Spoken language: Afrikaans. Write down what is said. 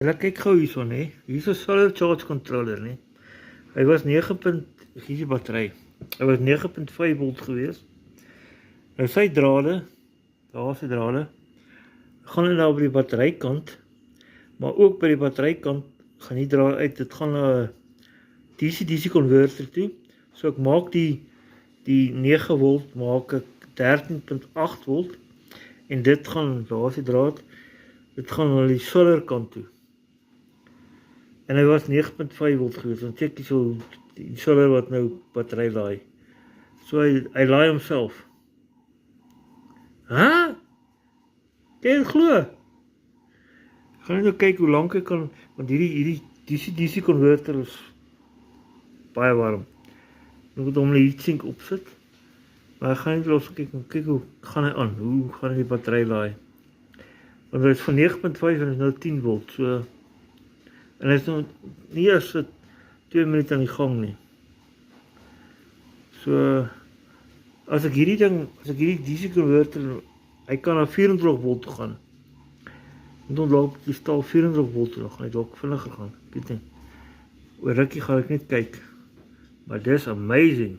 Laat kyk gou hierson, hè. Hier is 'n solar charge controller, né. Hy was 9. Hier is die battery. Hy was 9.5 volt gewees. Nou sy drade, daar is die drade, gaan hulle nou by die batterykant, maar ook by die batterykant gaan die draad uit, dit gaan na 'n DC-DC converter toe. So ek maak die 9 volt maak ek 13.8 volt en dit gaan, daar is die draad, dit gaan na die solar kant toe. En hy was 9.5 volt gewees, dan check jy so die solar wat nou battery laai. So hy laai homself. Hæ? Kan jy dit glo? Gaan net nou kyk hoe lank ek kan, want hierdie DC converter is baie warm. Ek moet hom die heatsink opsit. Maar ek gaan net los kyk hoe gaan hy aan, hoe gaan hy die battery laai. Want hy is van 9.5 en is nou 10 volt, so en hy is nou nie eers 2 minute aan die gang nie. So as ek hierdie DC converter, hy kan na 24 volt toe gaan. En dan loop die stal 24 volt toe, dan gaan hy dalk vinniger gaan. Ek weet nie. Oor rukkie gaan ek net kyk. Maar dis amazing.